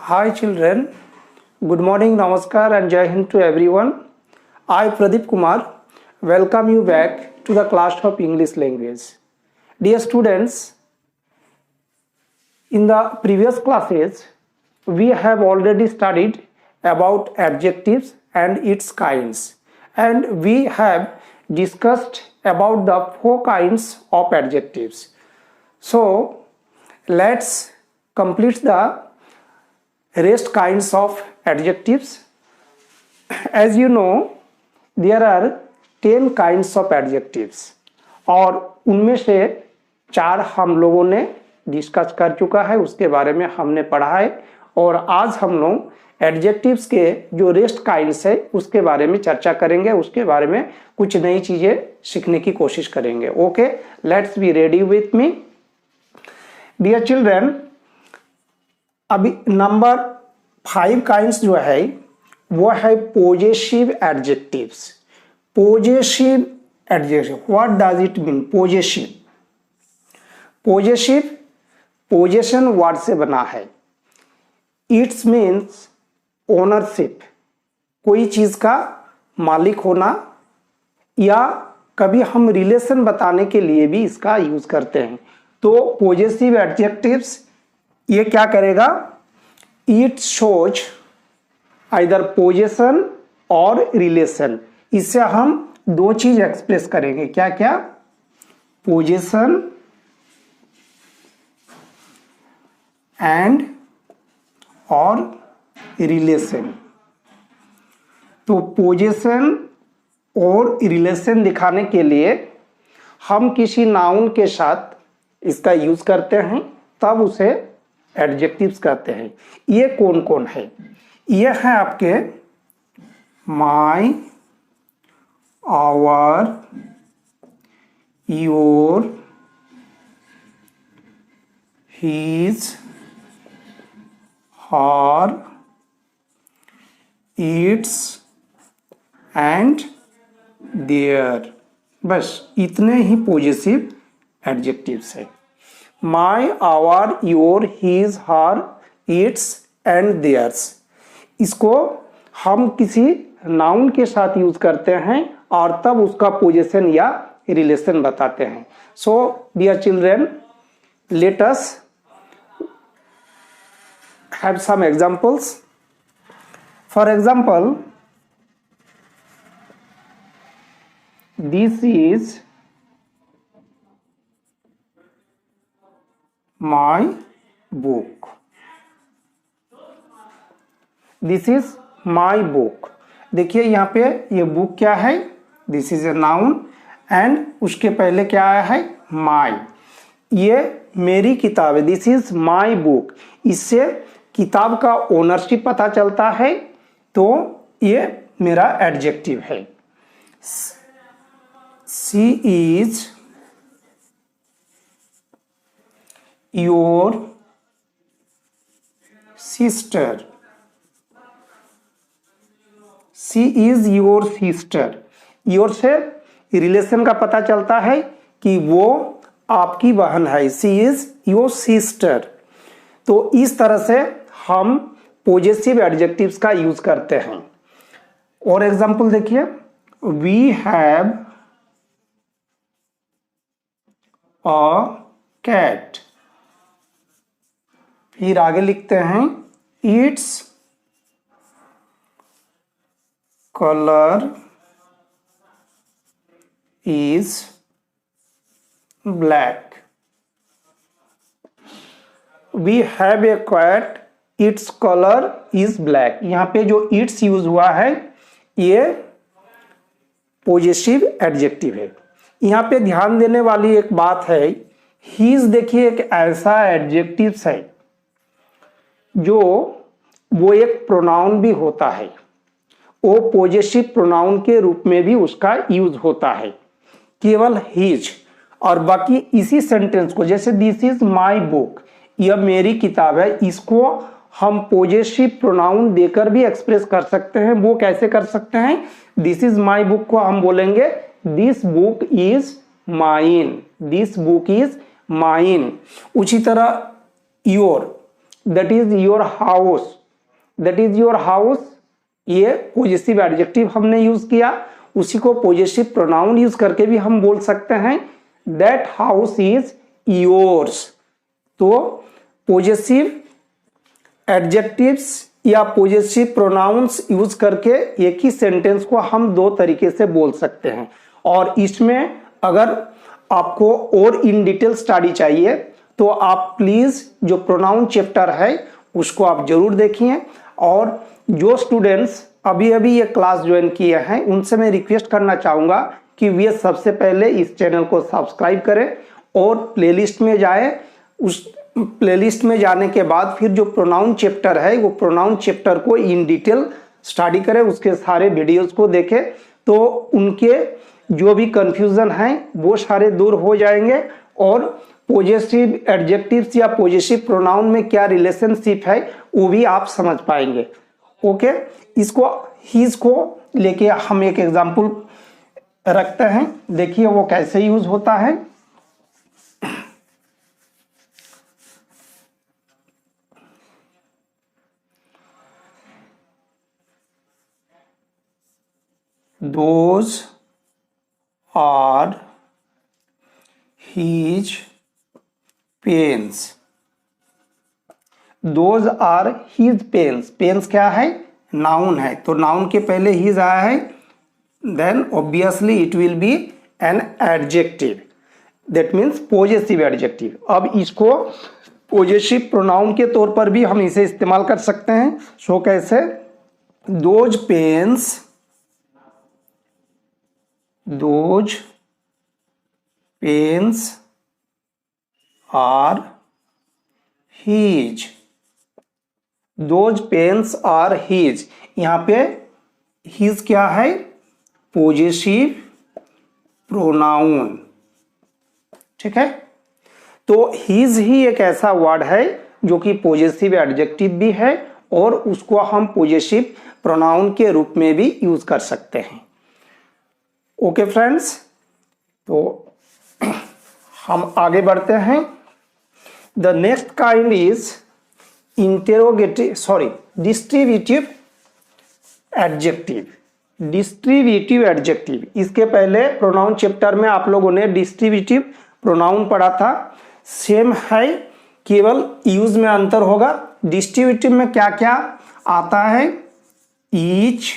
Hi children, good morning, namaskar and Jai Hind to everyone. I Pradeep Kumar welcome you back to the class of English language. Dear students, in the previous classes we have already studied about adjectives and its kinds, and we have discussed about the 4 kinds of adjectives. So let's complete the rest kinds of adjectives. As you know, there are 10 kinds of adjectives और उनमें से 4 हम लोगों ने discuss कर चुका है, उसके बारे में हमने पढ़ा है। और आज हम लोग एडजेक्टिव्स के जो रेस्ट काइंड्स है उसके बारे में चर्चा करेंगे, उसके बारे में कुछ नई चीजें सीखने की कोशिश करेंगे। Okay, let's be ready with me. Dear children, अभी नंबर 5 काइंड्स जो है वो है possessive adjectives. Possessive adjective, what does it mean? Possessive, possessive possession word से बना है। इट्स मीन्स ओनरशिप, कोई चीज का मालिक होना, या कभी हम रिलेशन बताने के लिए भी इसका यूज करते हैं। तो पोजेसिव एडजेक्टिव्स ये क्या करेगा? इट शोज आइदर पोजेशन और रिलेशन। इससे हम 2 चीज एक्सप्रेस करेंगे। क्या क्या? पोजेशन एंड और रिलेशन। तो पोजेशन और रिलेशन दिखाने के लिए हम किसी नाउन के साथ इसका यूज करते हैं, तब उसे एडजेक्टिव्स कहते हैं। ये कौन कौन है? ये है आपके my, our, your, his, her, its and their. बस इतने ही पॉजिटिव एडजेक्टिव्स है। My, our, your, his, her, its and theirs. इसको हम किसी नाउन के साथ यूज करते हैं और तब उसका पोजीशन या रिलेशन बताते हैं। So dear children, let us have some examples. For example, this is my book. This is my book. देखिए यहाँ पे ये बुक क्या है? This is a noun and उसके पहले क्या आया है? माई। ये मेरी किताब है, दिस इज माई बुक। इससे किताब का ओनरशिप पता चलता है, तो ये मेरा एडजेक्टिव है। She is your sister. She is your sister. Your से रिलेशन का पता चलता है कि वो आपकी बहन है। She is your sister. तो इस तरह से हम पॉजिटिव एडजेक्टिव्स का यूज करते हैं। और एग्जांपल देखिए, we have a cat. फिर आगे लिखते हैं, its colour is black. We have a cat, its colour is black. यहाँ पे जो इट्स यूज हुआ है ये पॉजिटिव एडजेक्टिव है। यहाँ पे ध्यान देने वाली एक बात है, हीज देखिए एक ऐसा एडजेक्टिव है जो वो एक प्रोनाउन भी होता है। वो पॉजिटिव प्रोनाउन के रूप में भी उसका यूज होता है, केवल हीज। और बाकी इसी सेंटेंस को, जैसे दिस इज माई बुक, यह मेरी किताब है, इसको हम पॉजिटिव प्रोनाउन देकर भी एक्सप्रेस कर सकते हैं। वो कैसे कर सकते हैं? दिस इज माई बुक को हम बोलेंगे this book is mine, this book is mine. उसी तरह your, that is your house, that is your house, ये पॉजिटिव एडजेक्टिव हमने यूज किया। उसी को पॉजिटिव प्रोनाउन यूज करके भी हम बोल सकते हैं दैट हाउस इज योर्स। तो पॉजिटिव एडजेक्टिव्स या पॉजिटिव प्रोनाउंस यूज करके एक ही सेंटेंस को हम दो तरीके से बोल सकते हैं। और इसमें अगर आपको और इन डिटेल स्टडी चाहिए तो आप प्लीज जो प्रोनाउन चैप्टर है उसको आप जरूर देखिए। और जो स्टूडेंट्स अभी अभी ये क्लास ज्वाइन किए हैं उनसे मैं रिक्वेस्ट करना चाहूंगा कि वे सबसे पहले इस चैनल को सब्सक्राइब करें और प्लेलिस्ट में जाएं। उस प्लेलिस्ट में जाने के बाद फिर जो प्रोनाउन चैप्टर है वो प्रोनाउन चैप्टर को इन डिटेल स्टडी करें, उसके सारे वीडियोस को देखें, तो उनके जो भी कंफ्यूजन है वो सारे दूर हो जाएंगे। और पॉजिटिव एडजेक्टिव्स या पॉजिटिव प्रोनाउन में क्या रिलेशनशिप है वो भी आप समझ पाएंगे। ओके, इसको हीज को लेके हम एक एग्जांपल रखते हैं, देखिए वो कैसे यूज होता है। Those are his pens. Those are his pens. Pens क्या है? नाउन है, तो नाउन के पहले his आया है, then obviously it will be an adjective. That means possessive adjective. अब इसको possessive pronoun के तौर पर भी हम इसे इस्तेमाल कर सकते हैं। सो कैसे? Those pens are his. Those pens are his. यहां पे his क्या है? पॉजिटिव प्रोनाउन, ठीक है। तो his ही एक ऐसा वर्ड है जो कि पॉजिटिव एडजेक्टिव भी है और उसको हम पॉजिटिव प्रोनाउन के रूप में भी यूज कर सकते हैं। ओके फ्रेंड्स, तो हम आगे बढ़ते हैं। The next kind is distributive adjective. Distributive adjective, इसके पहले प्रोनाउन चैप्टर में आप लोगों ने डिस्ट्रीब्यूटिव प्रोनाउन पढ़ा था, सेम है, केवल यूज में अंतर होगा। डिस्ट्रीब्यूटिव में क्या क्या आता है? ईच,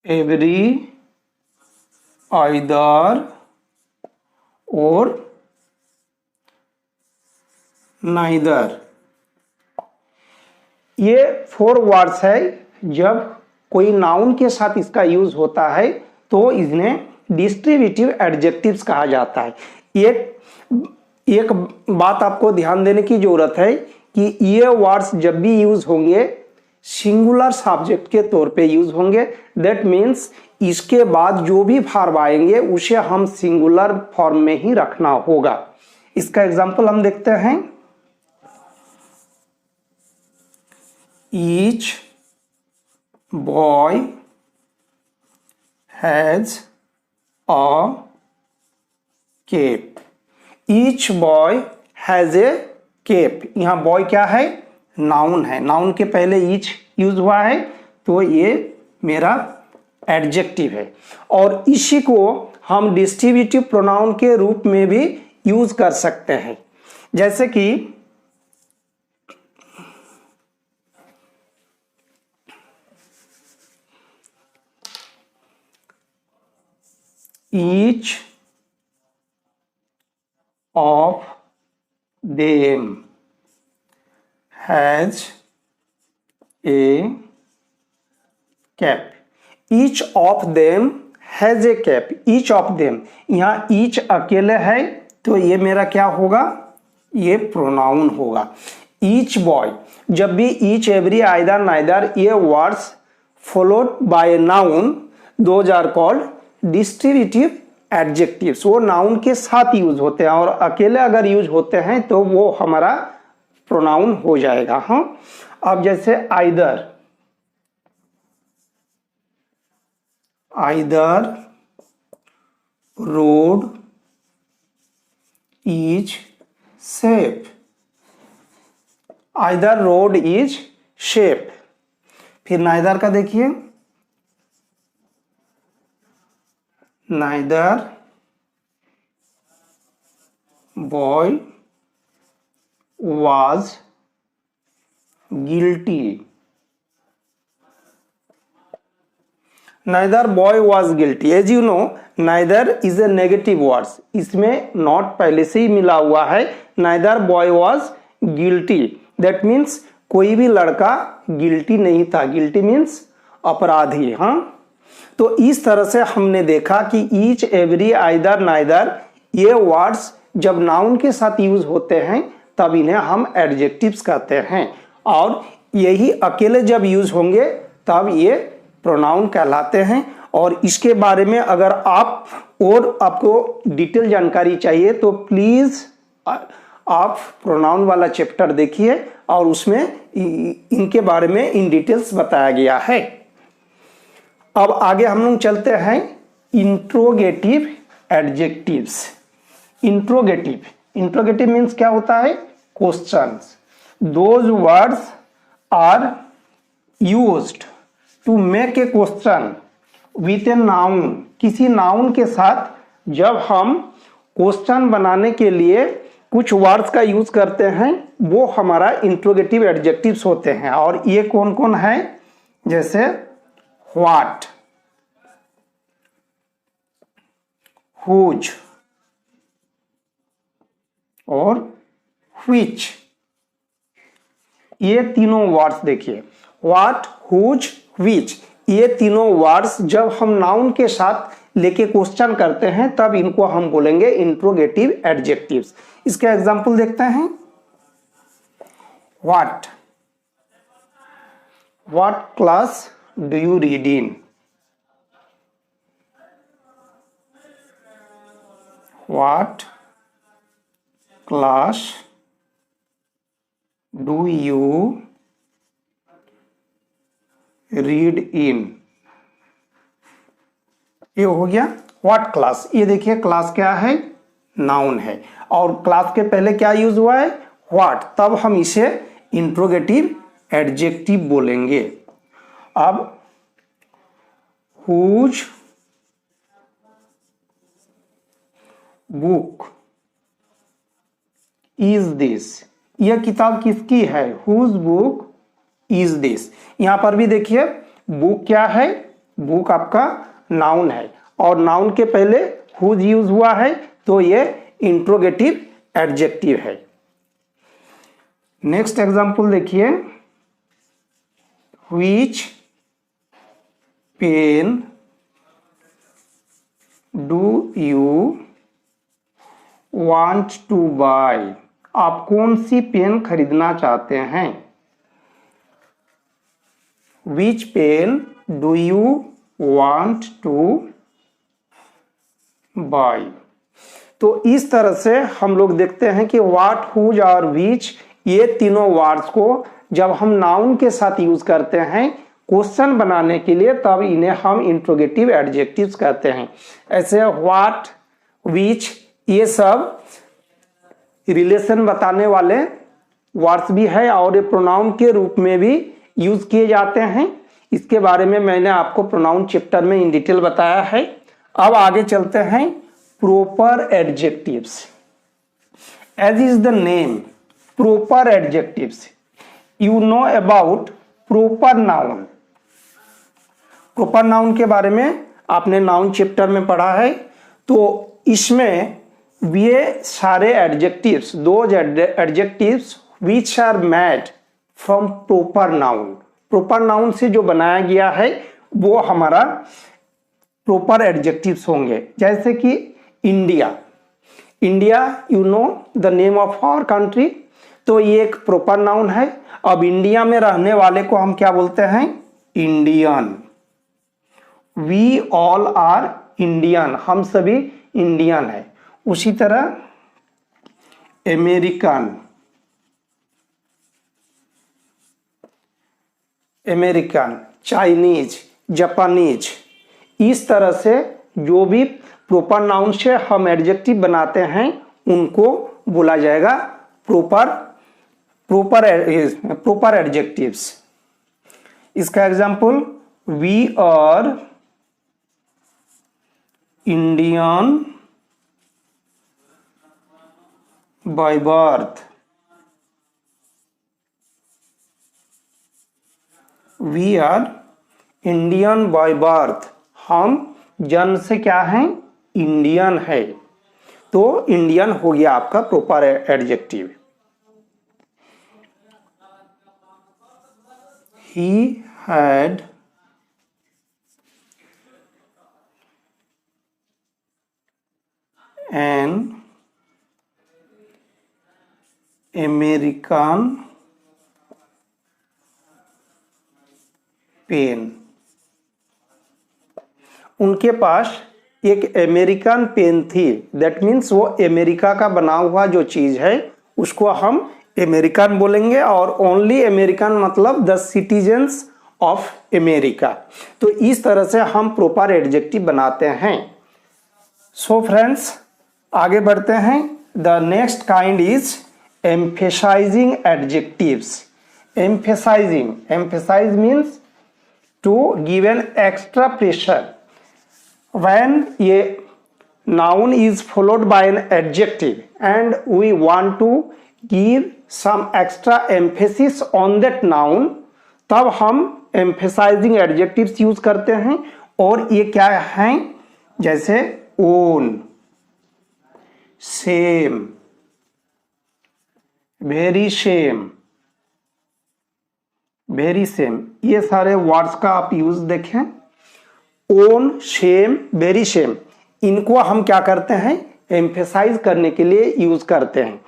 एवरी, आइदर और नाइदर, ये 4 वर्ड्स है। जब कोई नाउन के साथ इसका यूज होता है तो इन्हें डिस्ट्रीब्यूटिव एडजेक्टिव्स कहा जाता है। एक बात आपको ध्यान देने की जरूरत है कि ये वर्ड्स जब भी यूज होंगे सिंगुलर सब्जेक्ट के तौर पे यूज होंगे। दैट मीन्स इसके बाद जो भी वर्ब आएंगे उसे हम सिंगुलर फॉर्म में ही रखना होगा। इसका एग्जांपल हम देखते हैं। Each boy has a cape. Each boy has a cape. यहां बॉय क्या है? नाउन है, नाउन के पहले ईच यूज हुआ है तो ये मेरा एडजेक्टिव है। और इसी को हम डिस्ट्रीब्यूटिव प्रोनाउन के रूप में भी यूज कर सकते हैं, जैसे कि each of them has A cap. Each of them has A cap. Each of them, यहां ईच अकेले है तो ये मेरा क्या होगा? ये प्रोनाउन होगा। ईच बॉय, जब भी ईच, एवरी, आइदर, नाइदर ये words followed by noun, those are called distributive adjectives. वो नाउन के साथ यूज होते हैं और अकेले अगर यूज होते हैं तो वो हमारा प्रोनाउन हो जाएगा। हाँ, अब जैसे either, either road is safe, either road is safe. फिर नाइदर का देखिए, neither boy was guilty, neither boy was guilty। as you know, neither is a negative words, इसमें not पहले से ही मिला हुआ है। neither boy was guilty, that means कोई भी लड़का guilty नहीं था। guilty means अपराधी। हाँ, तो इस तरह से हमने देखा कि each, every, either, neither ये वर्ड्स जब नाउन के साथ यूज होते हैं तब इन्हें हम एडजेक्टिव्स कहते हैं, और यही अकेले जब यूज होंगे तब ये प्रोनाउन कहलाते हैं। और इसके बारे में अगर आप और आपको डिटेल जानकारी चाहिए तो प्लीज आप प्रोनाउन वाला चैप्टर देखिए, और उसमें इनके बारे में इन डिटेल्स बताया गया है। अब आगे हम लोग चलते हैं इंट्रोगेटिव एडजेक्टिव्स। इंट्रोगेटिव मीन्स क्या होता है? Questions. Those words are used to make a question with a noun. किसी नाउन के साथ जब हम क्वेश्चन बनाने के लिए कुछ वर्ड्स का यूज करते हैं वो हमारा इंट्रोगेटिव एडजेक्टिव्स होते हैं। और ये कौन कौन है? जैसे व्हाट, हुज और व्हिच। ये तीनों वर्ड्स देखिए, व्हाट, हुज, व्हिच, ये तीनों वर्ड्स जब हम नाउन के साथ लेके क्वेश्चन करते हैं तब इनको हम बोलेंगे इंट्रोगेटिव एडजेक्टिव्स। इसका एग्जांपल देखते हैं। What, what class do you read in? What class do you read in? ये हो गया व्हाट क्लास। ये देखिए क्लास क्या है? नाउन है, और क्लास के पहले क्या यूज हुआ है? व्हाट, तब हम इसे इंट्रोगेटिव एडजेक्टिव बोलेंगे। अब हुज बुक इज दिस, यह किताब किसकी है? Whose book is this. यहां पर भी देखिए बुक क्या है? बुक आपका नाउन है, और नाउन के पहले हुज यूज हुआ है तो ये इंट्रोगेटिव एडजेक्टिव है। नेक्स्ट एग्जांपल देखिए, which pen do you want to buy? आप कौन सी पेन खरीदना चाहते हैं? Which pen do you want to buy? तो इस तरह से हम लोग देखते हैं कि व्हाट, हुज और व्हिच ये तीनों वर्ड्स को जब हम नाउन के साथ यूज करते हैं क्वेश्चन बनाने के लिए तब इन्हें हम इंट्रोगेटिव एडजेक्टिव्स कहते हैं। ऐसे व्हाट, व्हिच ये सब रिलेशन बताने वाले वर्ड्स भी है और ये प्रोनाउन के रूप में भी यूज किए जाते हैं। इसके बारे में मैंने आपको प्रोनाउन चैप्टर में इन डिटेल बताया है। अब आगे चलते हैं proper adjectives. As is the name, proper adjectives. You know about proper noun. Proper noun के बारे में आपने नाउन चैप्टर में पढ़ा है। तो इसमें ये सारे adjectives, those adjectives which are made from proper noun, proper noun से जो बनाया गया है वो हमारा प्रॉपर एडजेक्टिव्स होंगे। जैसे कि India, India you know the name of our country, तो ये एक प्रॉपर नाउन है। अब इंडिया में रहने वाले को हम क्या बोलते हैं? Indian. We all are Indian, हम सभी इंडियन है। उसी तरह अमेरिकन, अमेरिकन, चाइनीज, जापानीज, इस तरह से जो भी प्रॉपर नाउन से हम एडजेक्टिव बनाते हैं उनको बोला जाएगा प्रॉपर एडजेक्टिव्स। इसका example, we are Indian by birth, we are Indian by birth, हम जन्म से क्या हैं, इंडियन है। तो इंडियन हो गया आपका proper adjective. He had an American pen, उनके पास एक अमेरिकन पेन थी। दैट मीन्स वो अमेरिका का बना हुआ जो चीज है उसको हम अमेरिकन बोलेंगे, और ओनली अमेरिकन मतलब द सिटीजन्स ऑफ अमेरिका। तो इस तरह से हम प्रॉपर एडजेक्टिव बनाते हैं। सो फ्रेंड्स, आगे बढ़ते हैं। The next kind is emphasising adjectives. Emphasise means to give an extra pressure. When a noun is followed by an adjective and we want to give some extra emphasis on that noun, तब हम emphasizing adjectives use करते हैं। और ये क्या हैं, जैसे own, same, very same, ये सारे वर्ड्स का आप यूज देखें। ओन, शेम, वेरी शेम, इनको हम क्या करते हैं, एम्फेसाइज करने के लिए यूज करते हैं।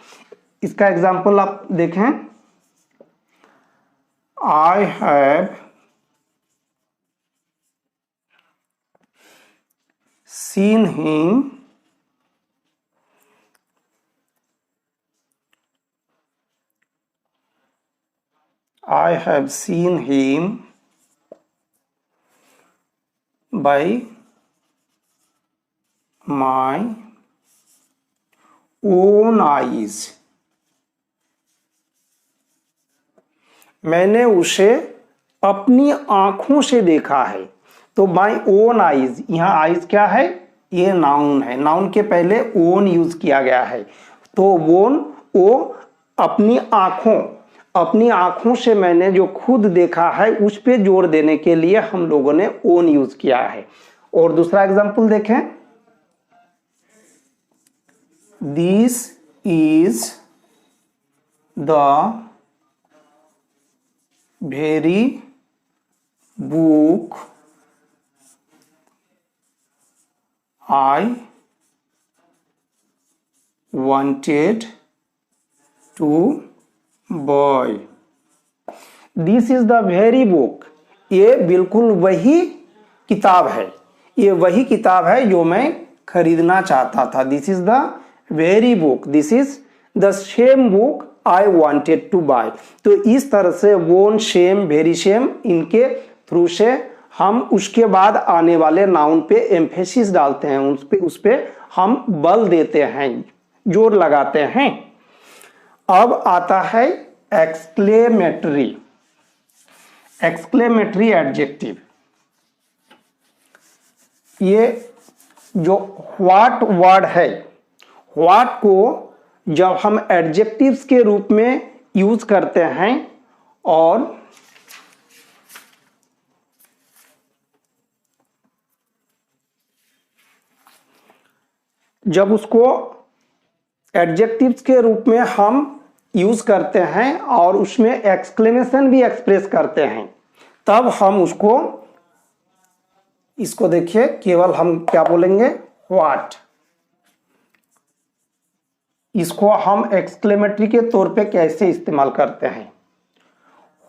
इसका एग्जांपल आप देखें, I have seen him by my own eyes, मैंने उसे अपनी आंखों से देखा है। तो my own eyes, यहाँ आइज क्या है, ये नाउन है, नाउन के पहले ओन यूज किया गया है। तो ओन, वो अपनी आंखों से मैंने जो खुद देखा है उस पे जोर देने के लिए हम लोगों ने ओन यूज किया है। और दूसरा एग्जांपल देखें, this is the very book I wanted to buy, this is the very book, ये बिल्कुल वही किताब है, ये वही किताब है जो मैं खरीदना चाहता था। This is the very book, this is the same book I wanted to buy. तो इस तरह से वोन, शेम, वेरी शेम, इनके थ्रू से हम उसके बाद आने वाले नाउन पे एम्फेसिस डालते हैं, उस पे हम बल देते हैं, जोर लगाते हैं। अब आता है एक्सक्लेमेटरी एडजेक्टिव। ये जो व्हाट वर्ड है, व्हाट को जब हम एडजेक्टिव्स के रूप में यूज करते हैं और जब उसको एडजेक्टिव्स के रूप में हम यूज करते हैं और उसमें एक्सक्लेमेशन भी एक्सप्रेस करते हैं, तब हम इसको देखिए, केवल हम क्या बोलेंगे, व्हाट। इसको हम एक्सक्लेमेटरी के तौर पे कैसे इस्तेमाल करते हैं,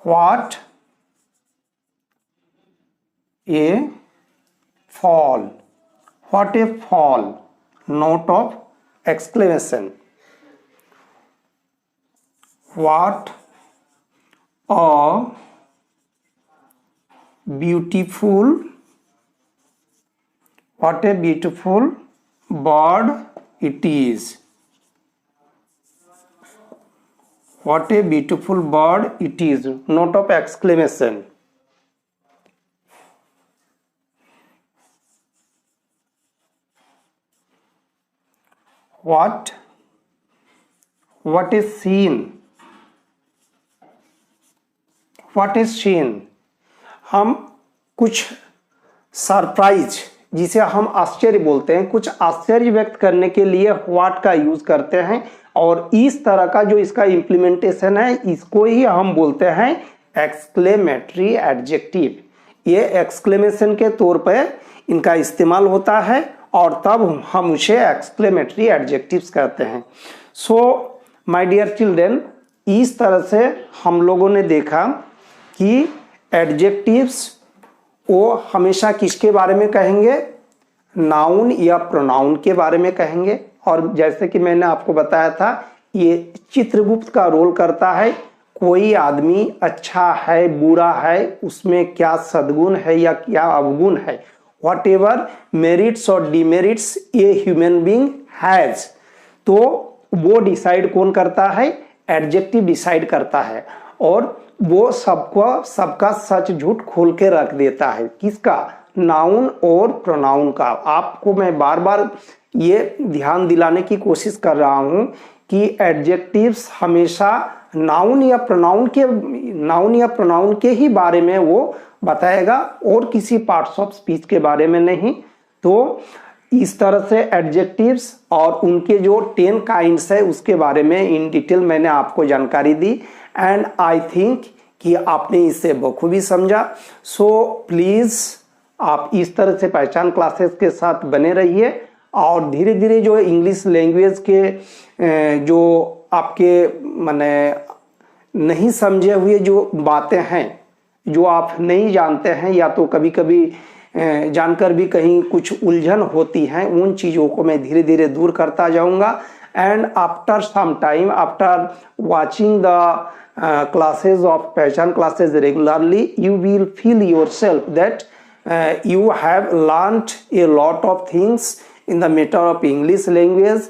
what A fall, what A fall, note of exclamation. What a beautiful bird it is. What a beautiful bird it is. Note of exclamation. What is seen? What is seen? हम कुछ surprise, जिसे हम आश्चर्य बोलते हैं, कुछ आश्चर्य व्यक्त करने के लिए व्हाट का यूज करते हैं और इस तरह का जो इसका इम्प्लीमेंटेशन है इसको ही हम बोलते हैं एक्सक्लेमेटरी एडजेक्टिव। ये एक्सक्लेमेशन के तौर पे इनका इस्तेमाल होता है और तब हम उसे एक्सक्लेमेटरी एडजेक्टिव्स कहते हैं। सो माय डियर चिल्ड्रन, इस तरह से हम लोगों ने देखा कि एडजेक्टिव्स वो हमेशा किसके बारे में कहेंगे, नाउन या प्रोनाउन के बारे में कहेंगे। और जैसे कि मैंने आपको बताया था ये चित्रगुप्त का रोल करता है, कोई आदमी अच्छा है बुरा है, उसमें क्या सद्गुण है या क्या अवगुण है, whatever merits और demerits a human being has, तो वो डिसाइड कौन करता है, एडजेक्टिव डिसाइड करता है। और वो सबका सच झूठ खोल के रख देता है, किसका, नाउन और प्रोनाउन का। आपको मैं बार बार ये ध्यान दिलाने की कोशिश कर रहा हूं कि एडजेक्टिव्स हमेशा नाउन या प्रोनाउन के ही बारे में वो बताएगा और किसी पार्ट्स ऑफ स्पीच के बारे में नहीं। तो इस तरह से एडजेक्टिव्स और उनके जो 10 काइंड्स है उसके बारे में इन डिटेल मैंने आपको जानकारी दी एंड आई थिंक कि आपने इसे बखूबी समझा। सो प्लीज आप इस तरह से पहचान क्लासेस के साथ बने रहिए और धीरे धीरे जो इंग्लिश लैंग्वेज के जो आपके माने नहीं समझे हुए जो बातें हैं, जो आप नहीं जानते हैं या तो कभी कभी जानकर भी कहीं कुछ उलझन होती है, उन चीज़ों को मैं धीरे धीरे दूर करता जाऊंगा। And after some time, after watching the classes of पहचान classes regularly, you will feel yourself that you have learned a lot of things in the matter of English language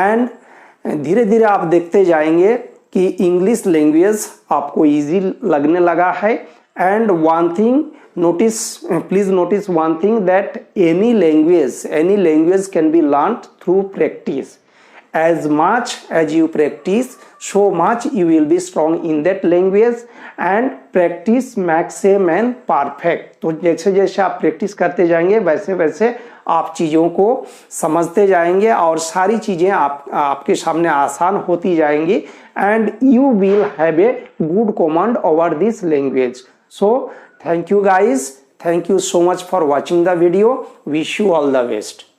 and धीरे धीरे आप देखते जाएंगे कि इंग्लिश लैंग्वेज आपको easy लगने लगा है। And one thing notice, please notice one thing that any language can be learn through practice. As much as you practice, so much you will be strong in that language and practice makes a man perfect। तो जैसे जैसे आप practice करते जाएंगे वैसे वैसे आप चीज़ों को समझते जाएंगे और सारी चीज़ें आपके सामने आसान होती जाएंगी and you will have a good command over this language. So thank you guys, thank you so much for watching the video, wish you all the best.